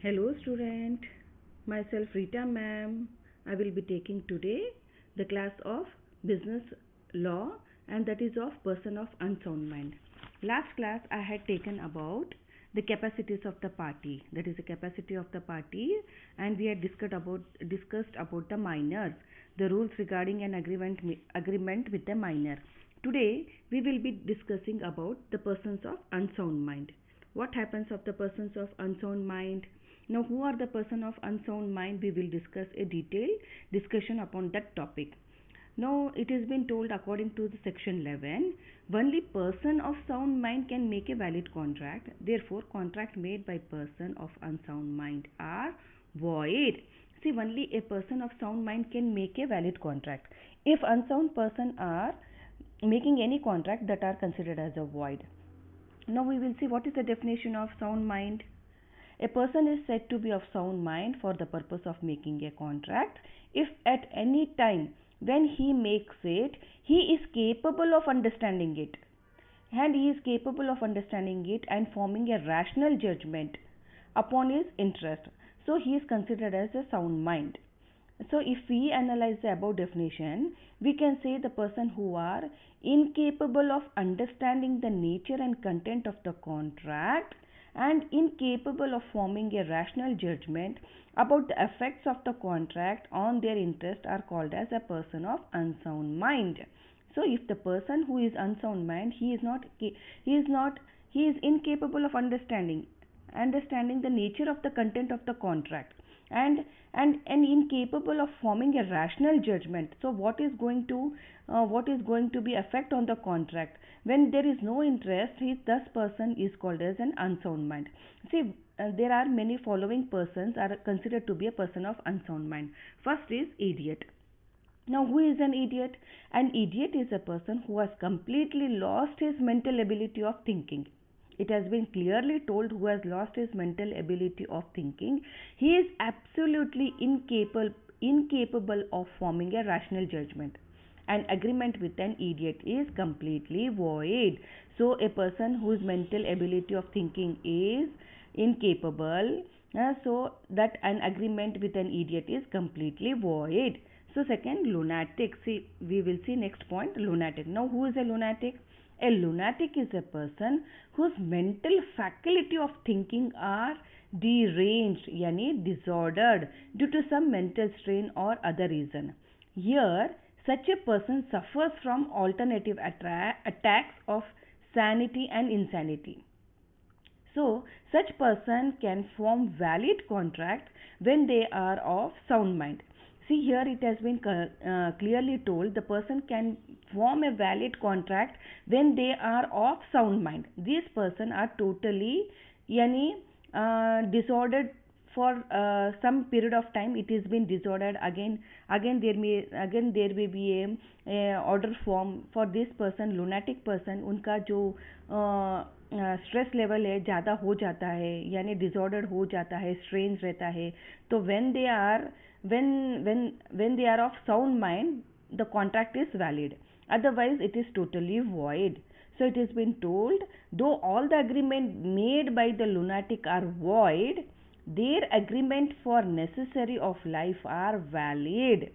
Hello student, myself Rita ma'am. I will be taking today the class of business law and that is of person of unsound mind. Last class I had taken about the capacities of the party, that is the capacity of the party, and we had discussed about the minors, the rules regarding an agreement with the minor. Today we will be discussing about the persons of unsound mind. What happens of the persons of unsound mind? Now, who are the person of unsound mind? We will discuss a detailed discussion upon that topic. Now, it has been told according to the section 11, only person of sound mind can make a valid contract. Therefore, contract made by person of unsound mind are void. See, only a person of sound mind can make a valid contract. If unsound person are making any contract, that are considered as a void. Now we will see what is the definition of sound mind. A person is said to be of sound mind for the purpose of making a contract if at any time when he makes it, he is capable of understanding it. And he is capable of understanding it and forming a rational judgment upon his interest. So he is considered as a sound mind. So if we analyze the above definition, we can say the person who are incapable of understanding the nature and content of the contract and incapable of forming a rational judgment about the effects of the contract on their interest are called as a person of unsound mind. So if the person who is unsound mind, he is incapable of understanding the nature of the content of the contract and and incapable of forming a rational judgment. So what is going to be effect on the contract when there is no interest? Thus person is called as an unsound mind. See, there are many following persons are considered to be a person of unsound mind. First is idiot. Now, who is an idiot? An idiot is a person who has completely lost his mental ability of thinking. It has been clearly told who has lost his mental ability of thinking. He is absolutely incapable of forming a rational judgment. An agreement with an idiot is completely void. So, a person whose mental ability of thinking is incapable, so that an agreement with an idiot is completely void. So second, lunatic. See, we will see next point, lunatic. Now, who is a lunatic? A lunatic is a person whose mental faculty of thinking are deranged, yani disordered due to some mental strain or other reason. Here, such a person suffers from alternative attacks of sanity and insanity. So, such person can form valid contract when they are of sound mind. See, here it has been clearly told the person can form a valid contract when they are of sound mind. These person are totally yani disordered for some period of time. It has been disordered again there may be a order form for this person. lunatic person, उनका जो stress level है ज़्यादा हो जाता है यानी disorder हो जाता है, स्ट्रेंज रहता है. तो when they are of sound mind, the contract is valid. Otherwise, it is totally void. So it has been told, though all the agreement made by the lunatic are void, their agreement for necessary of life are valid.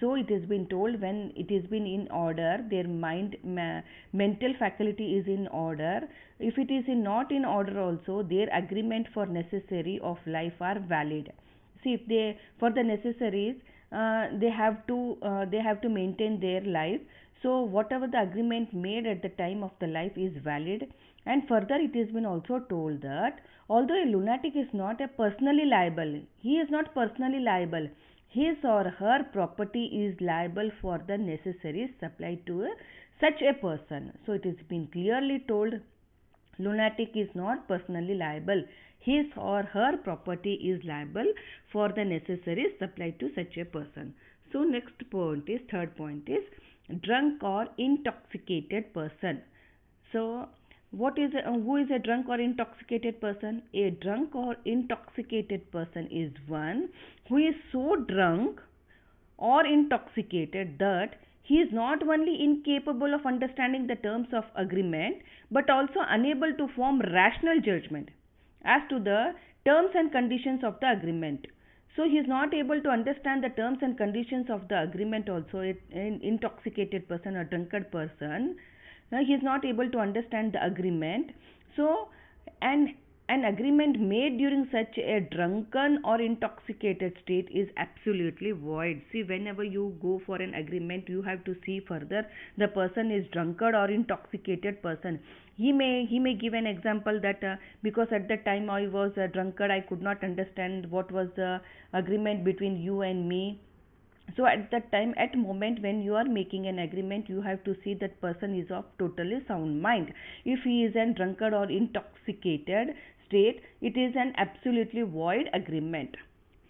So it has been told when it has been in order, their mental faculty is in order. If it is not in order also, their agreement for necessary of life are valid. See, if they for the necessaries, they have to maintain their life. So whatever the agreement made at the time of the life is valid. And further, it has been also told that although a lunatic is not a personally liable, he is not personally liable. His or her property is liable for the necessaries supplied to such a person. So it has been clearly told lunatic is not personally liable. His or her property is liable for the necessaries supplied to such a person. So next point is, third point is drunk or intoxicated person. So who is a drunk or intoxicated person? A drunk or intoxicated person is one who is so drunk or intoxicated that he is not only incapable of understanding the terms of agreement but also unable to form rational judgment as to the terms and conditions of the agreement. So he is not able to understand the terms and conditions of the agreement also. An intoxicated person or drunkard person, he is not able to understand the agreement. So an agreement made during such a drunken or intoxicated state is absolutely void. See, whenever you go for an agreement, you have to see further the person is drunkard or intoxicated person. He may give an example that because at that time I was a drunkard, I could not understand what was the agreement between you and me. So at that time, at moment when you are making an agreement, you have to see that person is of totally sound mind. If he is a drunkard or intoxicated state, it is an absolutely void agreement.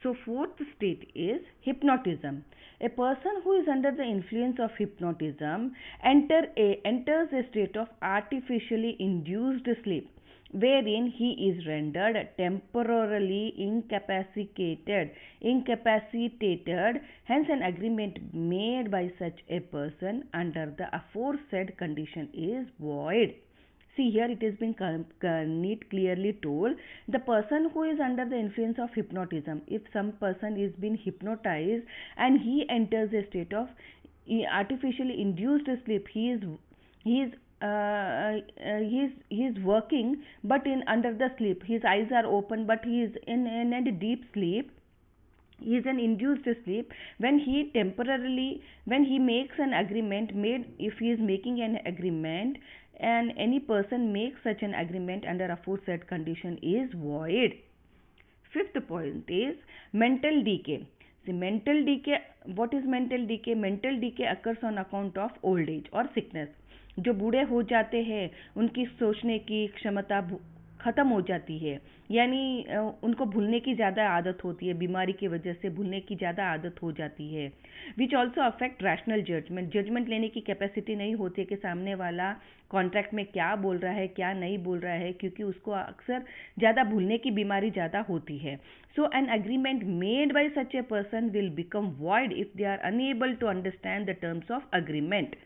So fourth state is hypnotism. A person who is under the influence of hypnotism enters a state of artificially induced sleep, wherein he is rendered temporarily incapacitated. Hence an agreement made by such a person under the aforesaid condition is void. See, here it has been clearly told, the person who is under the influence of hypnotism, if some person is being hypnotized and he enters a state of artificially induced sleep, he is working but in under the sleep, his eyes are open but he is in a deep sleep. He is an induced sleep. When he makes an agreement made, if he is making an agreement and any person makes such an agreement under aforesaid condition is void. Fifth point is mental decay. See, mental decay, what is mental decay? Mental decay occurs on account of old age or sickness. जो बूढ़े हो जाते हैं उनकी सोचने की क्षमता ख़त्म हो जाती है, यानी उनको भूलने की ज़्यादा आदत होती है, बीमारी की वजह से भूलने की ज़्यादा आदत हो जाती है. Which also affect rational judgement लेने की कैपेसिटी नहीं होती है कि सामने वाला कॉन्ट्रैक्ट में क्या बोल रहा है क्या नहीं बोल रहा है, क्योंकि उसको अक्सर ज़्यादा भूलने की बीमारी ज़्यादा होती है. So an agreement made by such a person will become void if they are unable to understand the terms of agreement.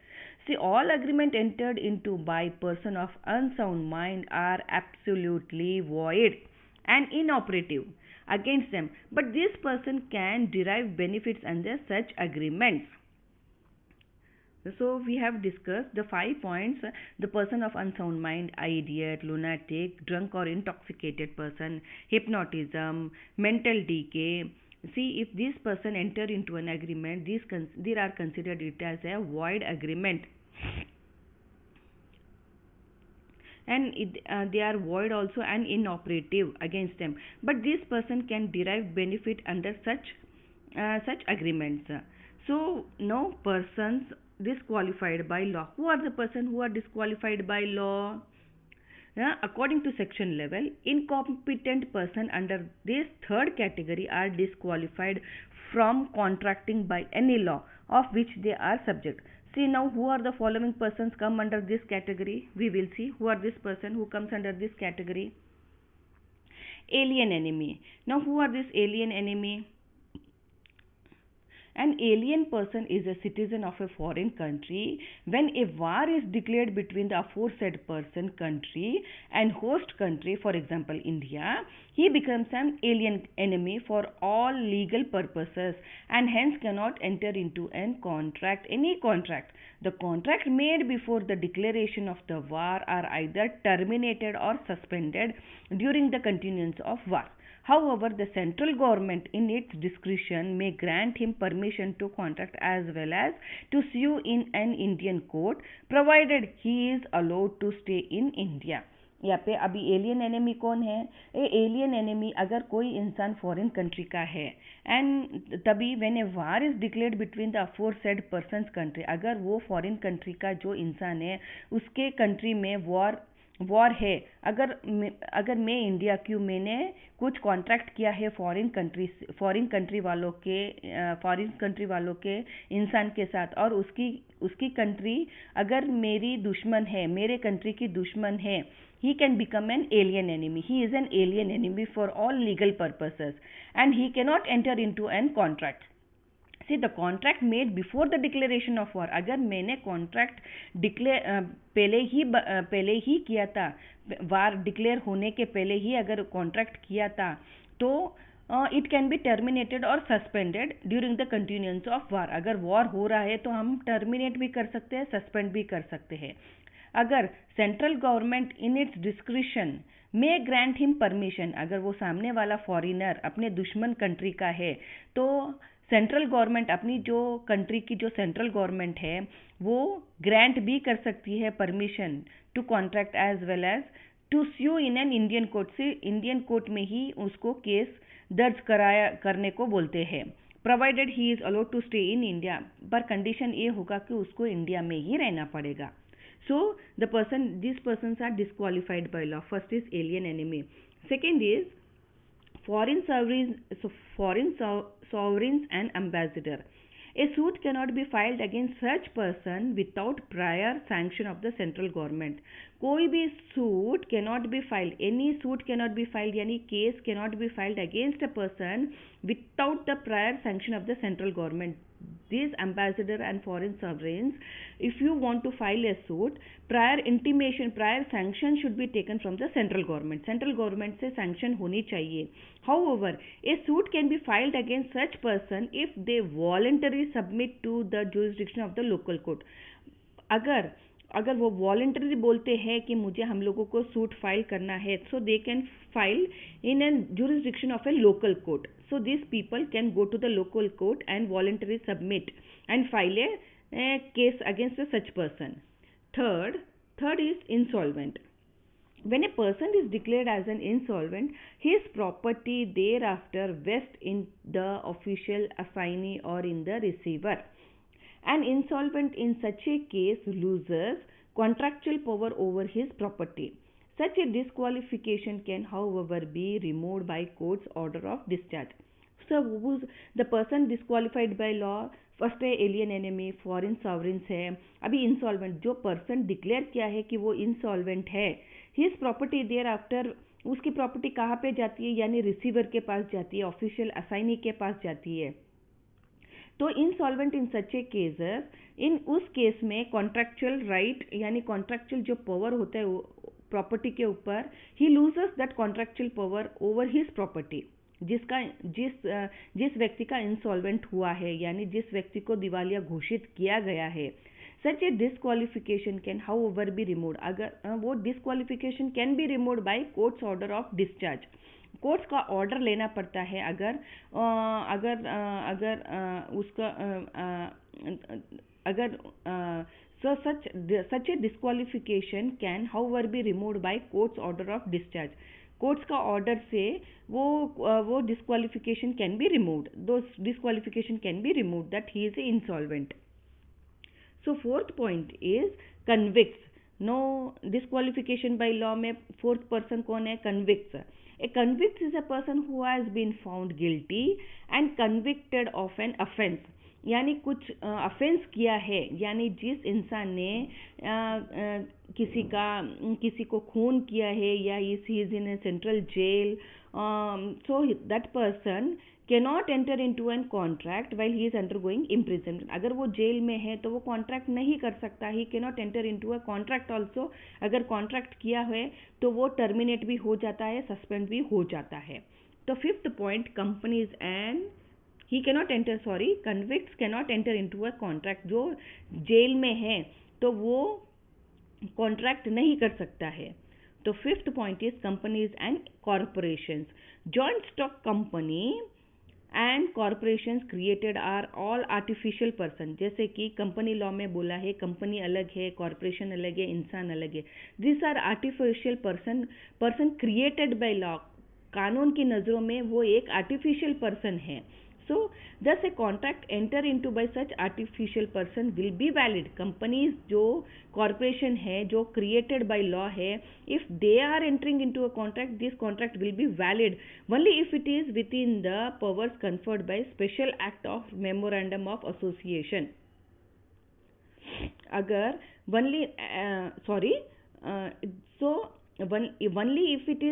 See, all agreement entered into by person of unsound mind are absolutely void and inoperative against them, but this person can derive benefits under such agreements. So we have discussed the 5 points: the person of unsound mind, idiot, lunatic, drunk or intoxicated person, hypnotism, mental decay. See, if this person enter into an agreement, these are considered it as a void agreement, and they are void also and inoperative against them, but this person can derive benefit under such agreements. So no persons disqualified by law. Who are the person who are disqualified by law? According to section level, incompetent person under this third category are disqualified from contracting by any law of which they are subject. See, now who are the following persons come under this category? We will see who are this person who comes under this category. Alien enemy. Now who are this alien enemy? An alien person is a citizen of a foreign country. When a war is declared between the aforesaid person, country and host country, for example India, he becomes an alien enemy for all legal purposes and hence cannot enter into any contract. The contract made before the declaration of the war are either terminated or suspended during the continuance of war. However, the central government in its discretion may grant him permission to contract as well as to sue in an Indian court, provided he is allowed to stay in India. यहाँ पे अभी alien enemy कौन है? Alien enemy अगर कोई इंसान foreign country का है एंड तभी when A war is declared between the aforesaid persons country, अगर वो फॉरेन कंट्री का जो इंसान है उसके कंट्री में वॉर है, अगर मैं इंडिया क्यों मैंने कुछ कॉन्ट्रैक्ट किया है फॉरेन कंट्री वालों के इंसान के साथ और उसकी कंट्री अगर मेरी दुश्मन है, मेरे कंट्री की दुश्मन है, he can become an alien enemy. He is an alien enemy for all legal purposes and he cannot enter into an contract. See the contract made before the declaration of war, अगर मैंने contract पहले ही किया था, वार declare होने के पहले ही अगर contract किया था, तो इट कैन बी टर्मिनेटेड और suspended during the continuance of war. अगर वॉर हो रहा है तो हम टर्मिनेट भी कर सकते हैं, सस्पेंड भी कर सकते हैं। अगर central government in its discretion may grant him permission, अगर वो सामने वाला फॉरिनर अपने दुश्मन कंट्री का है, तो सेंट्रल गवर्नमेंट अपनी जो कंट्री की जो सेंट्रल गवर्नमेंट है वो ग्रांट भी कर सकती है permission to contract as well as to sue in an Indian court, से इंडियन कोर्ट में ही उसको केस दर्ज करने को बोलते हैं, provided he is allowed to stay in India, पर कंडीशन ये होगा कि उसको इंडिया में ही रहना पड़ेगा। So these persons are disqualified by law. First is alien enemy. Second is foreign sovereigns and ambassador. A suit cannot be filed against such person without prior sanction of the central government. कोई भी suit cannot be filed, any suit cannot be filed, यानी case cannot be filed against a person without the prior sanction of the central government. These ambassador and foreign sovereigns, if you want to file a suit, prior intimation, prior sanction should be taken from the central government. Central government से sanction होनी चाहिए. However, a suit can be filed against such person if they voluntarily submit to the jurisdiction of the local court. अगर वो voluntary बोलते हैं कि मुझे हम लोगों को सूट फाइल करना है, so they can file in an jurisdiction of a local court. So these people can go to the local court and voluntarily submit and file a case against such person. Third is insolvent. When a person is declared as an insolvent, his property thereafter vests in the official assignee or in the receiver. An insolvent in such a case loses contractual power over his property. Such a disqualification can, however, be removed by court's order of discharge. So, who's the person disqualified by law? First है alien enemy, foreign सॉवरेन्स है। अभी insolvent, जो person declare किया है कि वो insolvent है, his property there after, उसकी प्रॉपर्टी कहाँ पे जाती है, यानी रिसीवर के पास जाती है, ऑफिशियल असाइनी के पास जाती है। तो इंसॉल्वेंट इन सच ए केसेस, इन उस केस में कॉन्ट्रैक्चुअल राइट यानी कॉन्ट्रैक्चुअल जो पावर होता है प्रॉपर्टी के ऊपर, ही loses that contractual power over his property. जिस व्यक्ति का इंसॉल्वेंट हुआ है, यानी जिस व्यक्ति को दिवालिया घोषित किया गया है, such a disqualification can however be removed, अगर वो disqualification can be removed by court's order of discharge. Court's का ऑर्डर लेना पड़ता है such a disqualification can however be removed by court's order of discharge. Courts का order से वो disqualification can be removed, दो disqualification can be removed that he is insolvent. So fourth point is convicts. No disqualification by law में fourth person कौन है? Convicts. A convict is a person who has been found guilty and convicted of an offense. यानी कुछ offence किया है, यानी जिस इंसान ने किसी को खून किया है या he is in a central jail, so that person cannot enter into an contract while he is undergoing imprisonment. अगर वो जेल में है तो वो कॉन्ट्रैक्ट नहीं कर सकता, he cannot enter into a contract also. अगर कॉन्ट्रैक्ट किया है तो वो टर्मिनेट भी हो जाता है, सस्पेंड भी हो जाता है. तो fifth point, companies and convicts cannot enter into a contract. जो जेल में है तो वो कॉन्ट्रैक्ट नहीं कर सकता है. तो fifth point is companies and corporations. Joint stock company and corporations created are all artificial person. जैसे कि कंपनी लॉ में बोला है, कंपनी अलग है, कॉरपोरेशन अलग है, इंसान अलग है. This are artificial person created by law. कानून की नज़रों में वो एक आर्टिफिशियल पर्सन है. So, thus a contract enter into by such artificial person will be valid. Companies जो corporation है, जो created by law है, if they are entering into a contract, this contract will be valid only if it is within the powers conferred by special act of memorandum of association. अगर only so only if it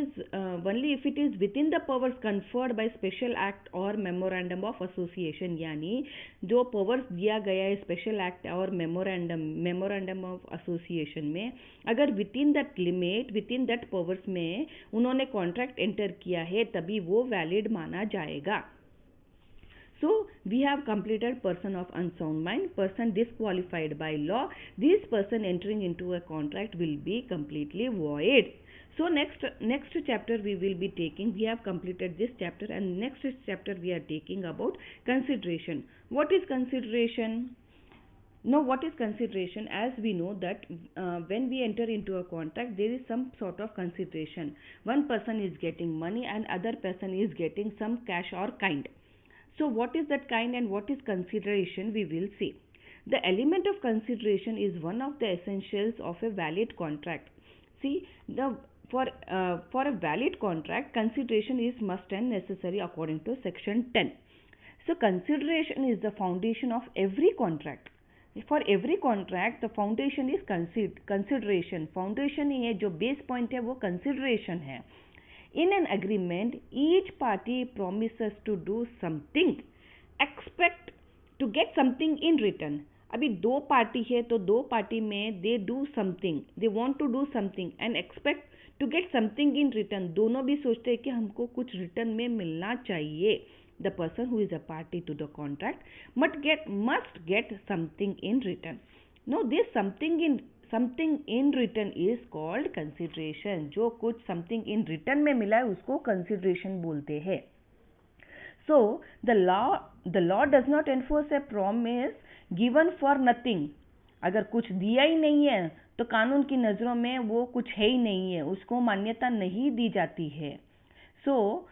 is within the powers conferred by special act or memorandum of association, यानी जो powers दिया गया है special act और memorandum of association में, अगर within that limit, within that powers में उन्होंने contract enter किया है, तभी वो valid माना जाएगा. So we have completed person of unsound mind, person disqualified by law. This person entering into a contract will be completely void. So next chapter we will be taking, we have completed this chapter, and next chapter we are taking about consideration. What is consideration? Now, what is consideration? As we know that when we enter into a contract, there is some sort of consideration. One person is getting money and other person is getting some cash or kind. So what is that kind and what is consideration, we will see. The element of consideration is one of the essentials of a valid contract. See, for a valid contract, consideration is must and necessary according to section 10. So consideration is the foundation of every contract. For every contract, the foundation is consideration. Foundation ही है, जो base point है वो consideration है. In an agreement, each party promises to do something, expect to get something in return. अभी दो party है तो दो पार्टी में they do something, they want to do something and expect to get something in return. दोनों भी सोचते हैं कि हमको कुछ रिटर्न में मिलना चाहिए. The person who is a party to the contract must get something in return. Now this something in return is called consideration. जो कुछ something in return में मिला है उसको consideration बोलते हैं. So the law does not enforce a promise given for nothing. अगर कुछ दिया ही नहीं है तो कानून की नज़रों में वो कुछ है ही नहीं है, उसको मान्यता नहीं दी जाती है. So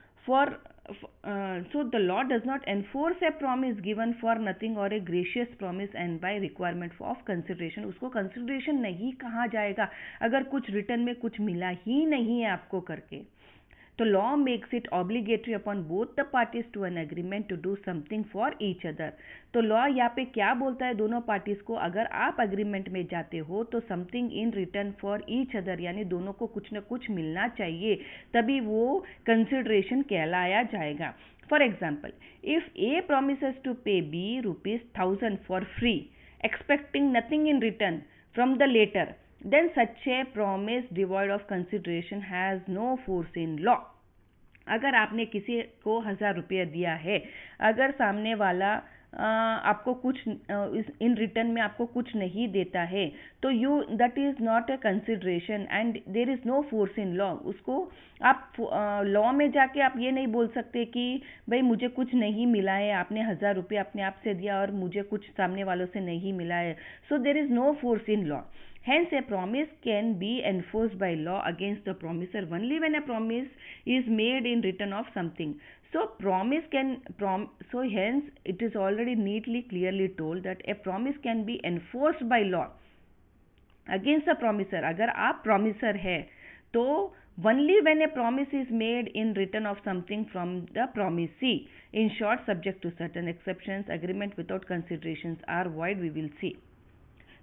the law does not enforce a promise given for nothing or a gracious promise and by requirement of consideration. उसको consideration नहीं कहा जाएगा अगर कुछ रिटर्न में कुछ मिला ही नहीं है आपको करके. तो law makes it obligatory upon both the parties to an agreement to do something for each other. तो law यहाँ पे क्या बोलता है दोनों parties को, अगर आप agreement में जाते हो तो something in return for each other, यानी दोनों को कुछ न कुछ मिलना चाहिए, तभी वो consideration कहलाया जाएगा. For example, if A promises to pay B ₹1,000 for free, expecting nothing in return from the latter, then such a promise devoid of consideration has no force in law. अगर आपने किसी को 1,000 रुपये दिया है, अगर सामने वाला आपको कुछ इन रिटर्न में आपको कुछ नहीं देता है तो that is not a consideration and there is no force in law. उसको आप लॉ में जाके आप ये नहीं बोल सकते कि भाई मुझे कुछ नहीं मिला है, आपने 1,000 रुपये अपने आप से दिया और मुझे कुछ सामने वालों से नहीं मिला है. So there is no force in law. Hence, a promise can be enforced by law against the promiser only when a promise is made in return of something. So hence it is already neatly clearly told that a promise can be enforced by law against the promiser. अगर आप promiser है तो only when a promise is made in return of something from the promisee. In short, subject to certain exceptions, agreement without considerations are void, we will see.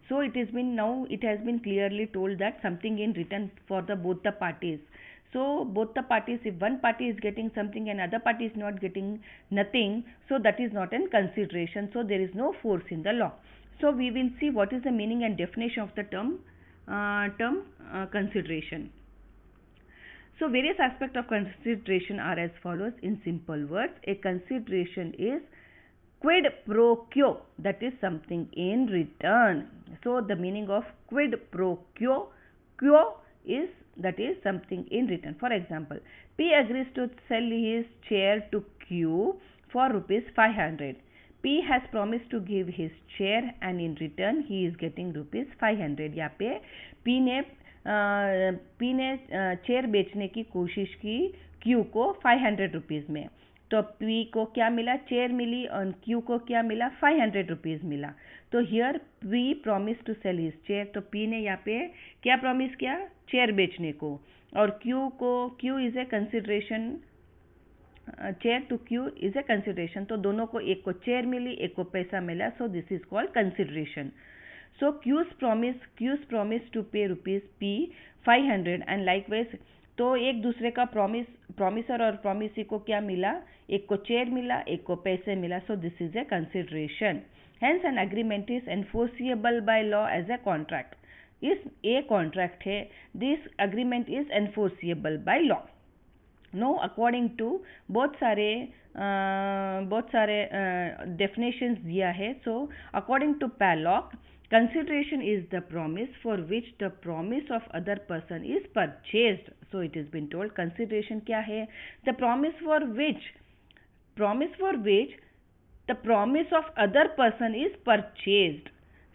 So it has been clearly told that something in return for both the parties. So both the parties, if one party is getting something and other party is not getting nothing, so that is not a consideration. So there is no force in the law. So we will see what is the meaning and definition of the term consideration. So various aspects of consideration are as follows in simple words. A consideration is quid pro quo, that is something in return. So the meaning of quid pro quo is that is something in return. For example, P agrees to sell his chair to Q for ₹500. P has promised to give his chair and in return he is getting ₹500. यहाँ पे P ने chair बेचने की कोशिश की Q को ₹500 में. तो P को क्या मिला, चेयर मिली, और Q को क्या मिला, ₹500 मिला. तो here P promise to sell his chair. तो P ने यहाँ पे क्या प्रॉमिस किया, चेयर बेचने को, और Q is a consideration, chair to Q is a consideration. तो दोनों को, एक को चेयर मिली, एक को पैसा मिला. So this is called consideration. So Q's promise to pay rupees P 500 and likewise, तो एक दूसरे का प्रॉमिसर और प्रॉमिसी को क्या मिला, एक को चेयर मिला, एक को पैसे मिला. So this is a consideration. Hence an agreement is enforceable by law as a contract. इस ए कॉन्ट्रैक्ट है, this agreement is enforceable by law. No according to बहुत सारे डेफिनेशंस दिया है. So according to Pollock, consideration is the promise for which the promise of other person is purchased. So it has been told consideration क्या है, the promise for which the promise of other person is purchased.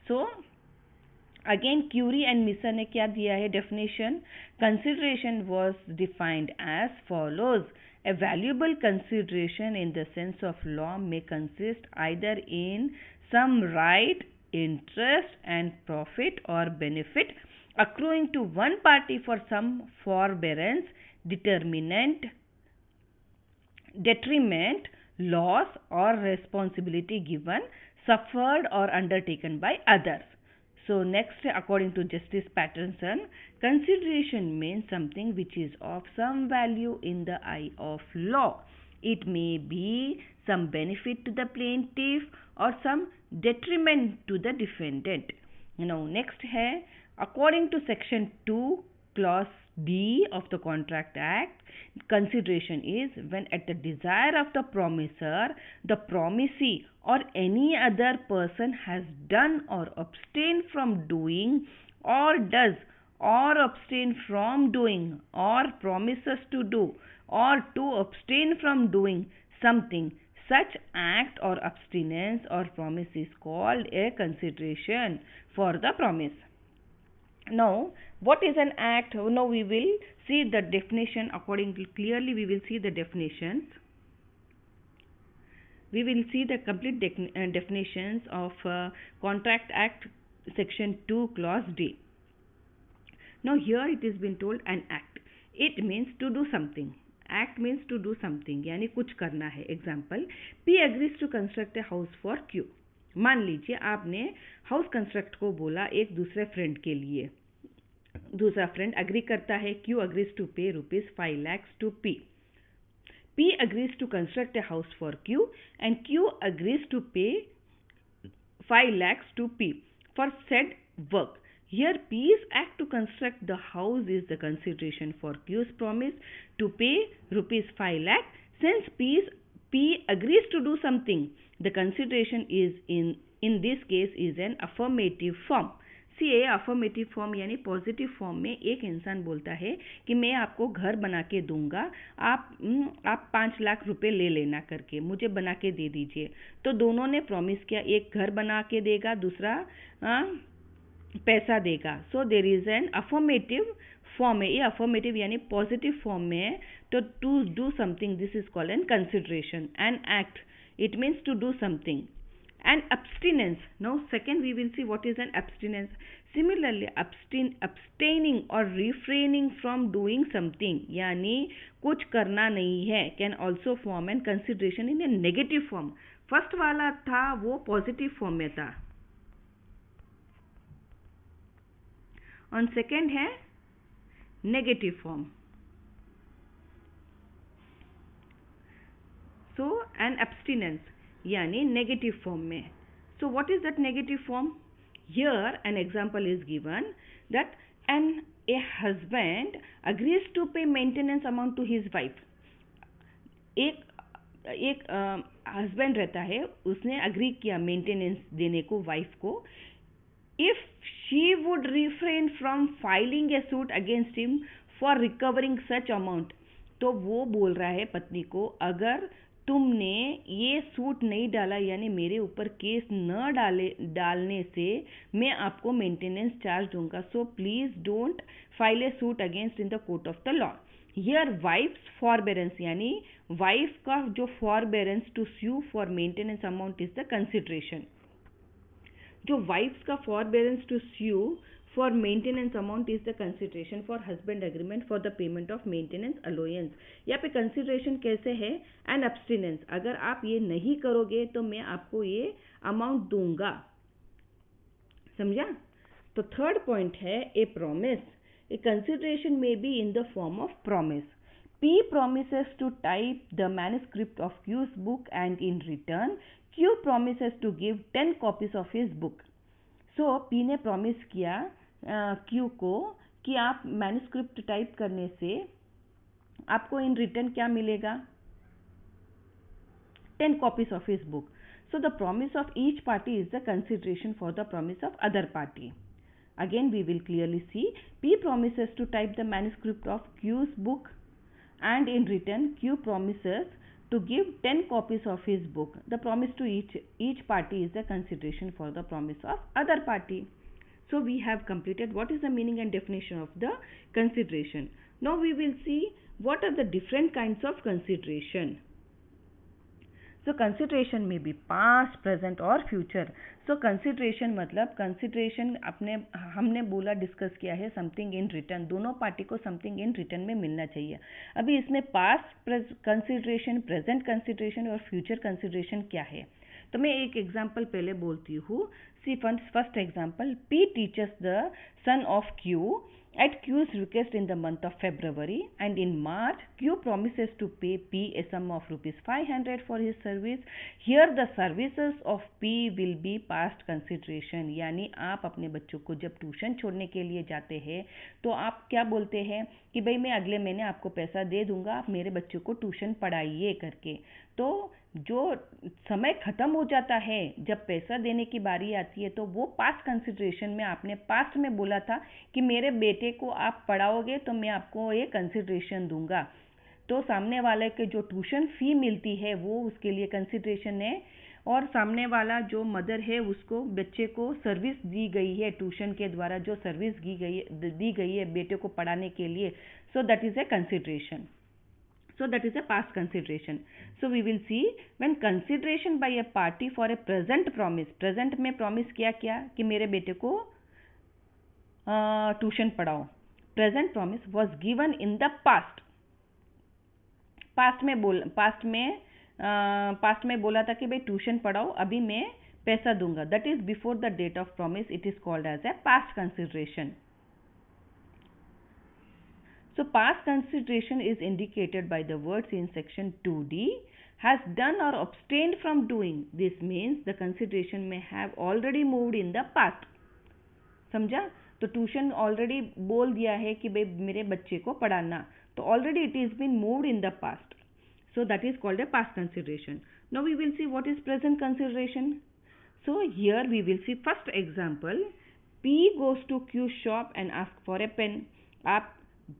So again Curie and Misser ने क्या दिया है definition. Consideration was defined as follows: a valuable consideration in the sense of law may consist either in some right, interest and profit or benefit accruing to one party for some forbearance, detriment, loss or responsibility given, suffered or undertaken by others. So next, according to Justice Patterson, consideration means something which is of some value in the eye of law. It may be some benefit to the plaintiff or some detriment to the defendant. Now next है, according to section 2 clause B of the Contract Act, consideration is when at the desire of the promisor, the promisee or any other person has done or abstained from doing or does or abstain from doing or promises to do or to abstain from doing something. Such act or abstinence or promise is called a consideration for the promise. Now, what is an act? Now we will see the definition accordingly. Clearly we will see the definitions. We will see the complete definitions of Contract Act section 2 clause D. Now here it is been told an act. It means to do something. Act means to do something, यानी कुछ करना है. Example, P agrees to construct a house for Q. मान लीजिए आपने house construct को बोला एक दूसरे फ्रेंड के लिए. दूसरा फ्रेंड अग्री करता है. Q agrees to pay rupees 5 lakhs to P. P agrees to construct a house for Q and Q agrees to pay 5 lakhs to P for said work. Here P's act to construct the house is the consideration for Q's promise to pay rupees 5 lakh. Since P agrees to do something, the consideration is in this case is an affirmative form. See a affirmative form यानी positive form में एक इंसान बोलता है कि मैं आपको घर बना के दूंगा, आप 5 लाख रुपए ले लेना करके मुझे बना के दे दीजिए. तो दोनों ने प्रॉमिस किया, एक घर बना के देगा, दूसरा पैसा देगा. So there is an affirmative form है. ये अफर्मेटिव यानी पॉजिटिव फॉर्म में है. तो to do something, this is called an consideration. An act, it means to do something. And abstinence, now second we will see what is an abstinence. Similarly, abstaining or refraining from doing something यानी कुछ करना नहीं है, can also form an consideration in a negative form. First वाला था वो positive form में था, और सेकेंड है negative form. So an abstinence यानी नेगेटिव फॉर्म में. So what is that negative form? Here an example is given that a husband agrees to pay maintenance amount to his wife. एक husband रहता है, उसने agree किया maintenance देने को wife को. If she would refrain from filing A suit against him for recovering such amount, तो वो बोल रहा है पत्नी को, अगर तुमने ये सूट नहीं डाला यानी मेरे ऊपर केस न डालने से मैं आपको मेंटेनेंस चार्ज दूंगा. So please don't file a suit against in the court of the law. Here wife's forbearance यानी वाइफ का जो forbearance to sue for maintenance amount is the consideration. जो वाइफ्स का forbearance to sue for maintenance amount is the consideration for husband agreement for the payment of maintenance allowance. यहाँ पे consideration कैसे है? an abstinence, अगर आप ये नहीं करोगे तो मैं आपको ये अमाउंट दूंगा. समझा? तो थर्ड पॉइंट है ए प्रॉमिस. ए कंसिडरेशन में be in the form of promise. P promises to type the manuscript of Q's book and in return, Q promises to give 10 copies of his book. So, P ने promise किया Q को कि आप manuscript type करने से आपको in return क्या मिलेगा? 10 copies of his book. So, the promise of each party is the consideration for the promise of other party. Again, we will clearly see P promises to type the manuscript of Q's book, and in return Q promises to give 10 copies of his book. The promise to each party is the consideration for the promise of other party. So we have completed what is the meaning and definition of the consideration. Now we will see what are the different kinds of consideration. So consideration may be past, present और future. So consideration मतलब consideration हमने बोला discuss किया है something in return. दोनों party को something in return में मिलना चाहिए. अभी इसमें past consideration, present consideration और future consideration क्या है? तो मैं एक एग्जाम्पल पहले बोलती हूँ. See first example, P teaches the son of Q at Q's request in the month of February, and in March Q promises to pay P a sum of ₹500 for his service. Here the services of P will be past consideration. यानी आप अपने बच्चों को जब tuition छोड़ने के लिए जाते हैं तो आप क्या बोलते हैं कि भाई मैं अगले महीने आपको पैसा दे दूंगा, आप मेरे बच्चों को ट्यूशन पढ़ाइए करके. तो जो समय ख़त्म हो जाता है, जब पैसा देने की बारी आती है, तो वो पास्ट कंसिडरेशन में आपने पास्ट में बोला था कि मेरे बेटे को आप पढ़ाओगे तो मैं आपको ये कंसिडरेशन दूंगा. तो सामने वाले के जो ट्यूशन फ़ी मिलती है वो उसके लिए कंसिडरेशन है, और सामने वाला जो मदर है उसको बच्चे को सर्विस दी गई है, ट्यूशन के द्वारा जो सर्विस दी गई है बेटे को पढ़ाने के लिए. So that is a consideration. So that is a past consideration. So we will see when consideration by a party for a present promise. Present में promise किया कि मेरे बेटे को ट्यूशन पढ़ाओ. Present promise was given in the past. Past में बोला था कि भाई ट्यूशन पढ़ाओ, अभी मैं पैसा दूंगा. That is before the date of promise. It is called as a past consideration. So past consideration is indicated by the words in section 2D. Has done or abstained from doing. This means the consideration may have already moved in the past. समझा? तो tuition already बोल दिया है कि भाई मेरे बच्चे को पढ़ाना, तो already it is been moved in the past. So that is called a past consideration. Now we will see what is present consideration. So here we will see first example. P goes to Q's shop and asks for a pen. आप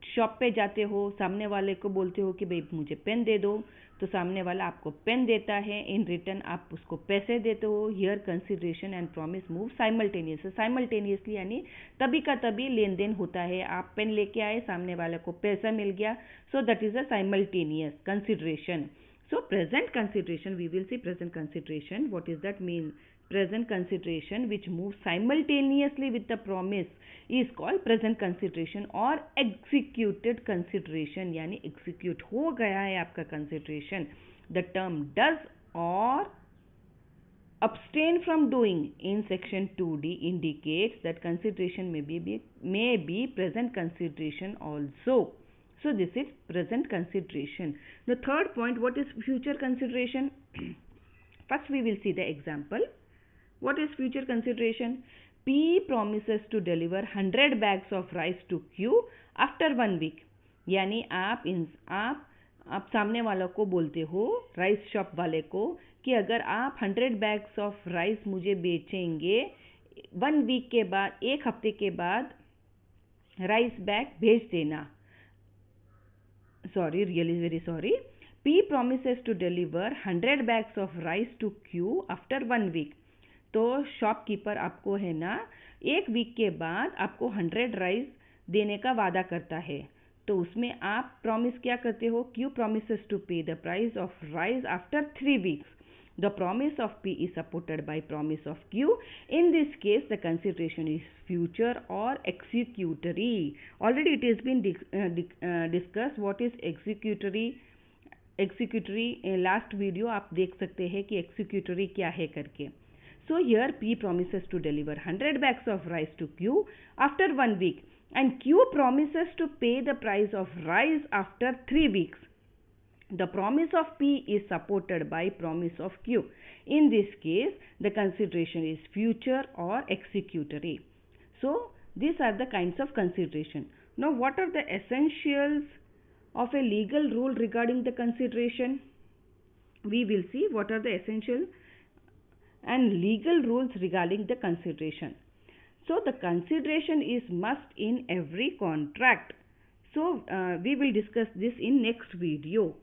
shop पे जाते हो, सामने वाले को बोलते हो कि भाई मुझे पेन दे दो, तो सामने वाला आपको पेन देता है. इन रिटर्न आप उसको पैसे देते हो. Here consideration and promise move simultaneously यानी तभी का तभी लेन देन होता है. आप पेन लेके आए, सामने वाले को पैसा मिल गया. So that is a simultaneous consideration. So present consideration, we will see present consideration. What is that mean? Present consideration which moves simultaneously with the promise is called present consideration or executed consideration. यानी execute हो गया है आपका consideration. The term does or abstain from doing in section 2D indicates that consideration may be present consideration also. So this is present consideration. The third point, what is future consideration? First we will see the example. What is future consideration? P promises to deliver 100 bags of rice to Q after 1 week. यानी आप सामने वालों को बोलते हो, rice shop वाले को, कि अगर आप 100 बैग्स ऑफ राइस मुझे बेचेंगे 1 वीक के बाद, 1 हफ्ते के बाद राइस बैग भेज देना. Sorry, really very sorry. P promises to deliver 100 bags of rice to Q after 1 week. तो शॉपकीपर आपको है ना 1 वीक के बाद आपको 100 राइस देने का वादा करता है. तो उसमें आप प्रॉमिस क्या करते हो? Q promises to pay the price of rice after 3 weeks. The promise of P is supported by promise of Q. In this case, the consideration is future or executory. Already it has been discussed what is executory. Executory last video आप देख सकते हैं कि executory क्या है करके. So here P promises to deliver 100 bags of rice to Q after 1 week, and Q promises to pay the price of rice after 3 weeks. The promise of P is supported by promise of Q. In this case, the consideration is future or executory. So, these are the kinds of consideration. Now, what are the essentials of a legal rule regarding the consideration? We will see what are the essential and legal rules regarding the consideration. So, the consideration is must in every contract. So, we will discuss this in next video.